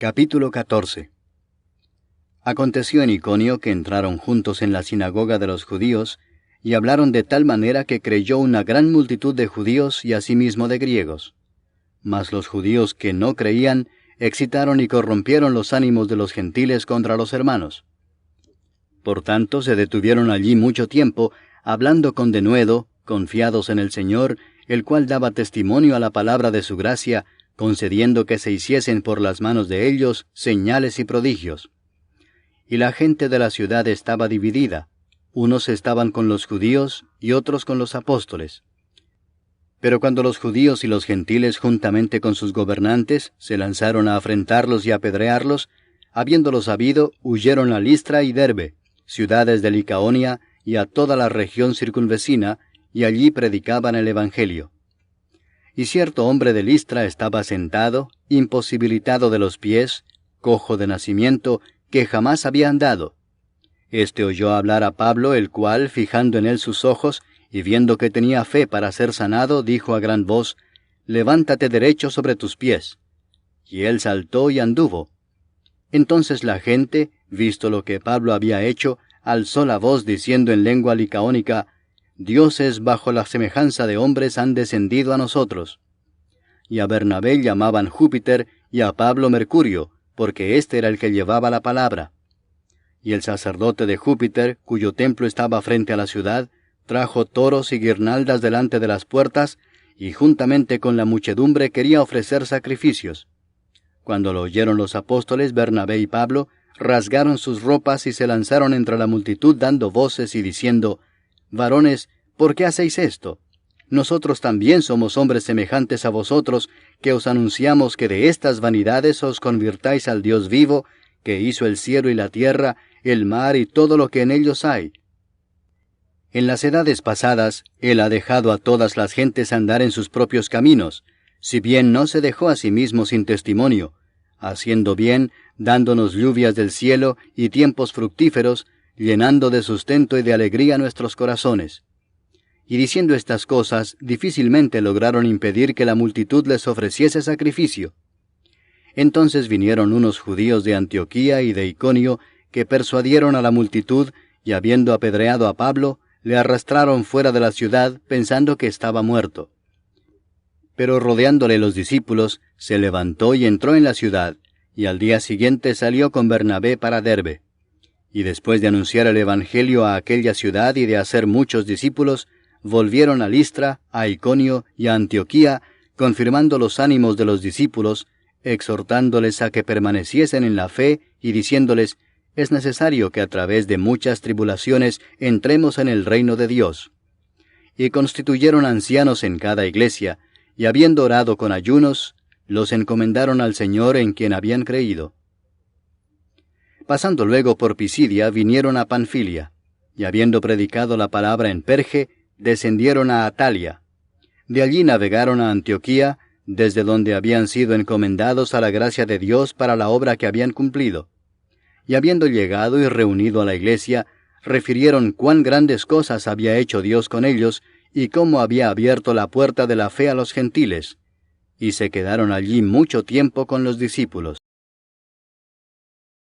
Capítulo 14. Aconteció en Iconio que entraron juntos en la sinagoga de los judíos, y hablaron de tal manera que creyó una gran multitud de judíos y asimismo de griegos. Mas los judíos que no creían excitaron y corrompieron los ánimos de los gentiles contra los hermanos. Por tanto se detuvieron allí mucho tiempo, hablando con denuedo, confiados en el Señor, el cual daba testimonio a la palabra de su gracia, concediendo que se hiciesen por las manos de ellos señales y prodigios. Y la gente de la ciudad estaba dividida, unos estaban con los judíos y otros con los apóstoles. Pero cuando los judíos y los gentiles juntamente con sus gobernantes se lanzaron a afrentarlos y a apedrearlos, habiéndolo sabido, huyeron a Listra y Derbe, ciudades de Licaonia, y a toda la región circunvecina, y allí predicaban el Evangelio. Y cierto hombre de Listra estaba sentado, imposibilitado de los pies, cojo de nacimiento, que jamás había andado. Este oyó hablar a Pablo, el cual, fijando en él sus ojos, y viendo que tenía fe para ser sanado, dijo a gran voz: «Levántate derecho sobre tus pies». Y él saltó y anduvo. Entonces la gente, visto lo que Pablo había hecho, alzó la voz diciendo en lengua licaónica: «Dioses bajo la semejanza de hombres han descendido a nosotros». Y a Bernabé llamaban Júpiter, y a Pablo Mercurio, porque éste era el que llevaba la palabra. Y el sacerdote de Júpiter, cuyo templo estaba frente a la ciudad, trajo toros y guirnaldas delante de las puertas, y juntamente con la muchedumbre quería ofrecer sacrificios. Cuando lo oyeron los apóstoles, Bernabé y Pablo, rasgaron sus ropas y se lanzaron entre la multitud dando voces y diciendo: «Varones, ¿por qué hacéis esto? Nosotros también somos hombres semejantes a vosotros, que os anunciamos que de estas vanidades os convirtáis al Dios vivo, que hizo el cielo y la tierra, el mar y todo lo que en ellos hay. En las edades pasadas, Él ha dejado a todas las gentes andar en sus propios caminos, si bien no se dejó a sí mismo sin testimonio, haciendo bien, dándonos lluvias del cielo y tiempos fructíferos, llenando de sustento y de alegría nuestros corazones». Y diciendo estas cosas, difícilmente lograron impedir que la multitud les ofreciese sacrificio. Entonces vinieron unos judíos de Antioquía y de Iconio, que persuadieron a la multitud, y habiendo apedreado a Pablo, le arrastraron fuera de la ciudad, pensando que estaba muerto. Pero rodeándole los discípulos, se levantó y entró en la ciudad, y al día siguiente salió con Bernabé para Derbe. Y después de anunciar el Evangelio a aquella ciudad y de hacer muchos discípulos, volvieron a Listra, a Iconio y a Antioquía, confirmando los ánimos de los discípulos, exhortándoles a que permaneciesen en la fe y diciéndoles: «Es necesario que a través de muchas tribulaciones entremos en el reino de Dios». Y constituyeron ancianos en cada iglesia, y habiendo orado con ayunos, los encomendaron al Señor en quien habían creído. Pasando luego por Pisidia, vinieron a Panfilia, y habiendo predicado la palabra en Perge, descendieron a Atalia. De allí navegaron a Antioquía, desde donde habían sido encomendados a la gracia de Dios para la obra que habían cumplido. Y habiendo llegado y reunido a la iglesia, refirieron cuán grandes cosas había hecho Dios con ellos, y cómo había abierto la puerta de la fe a los gentiles. Y se quedaron allí mucho tiempo con los discípulos.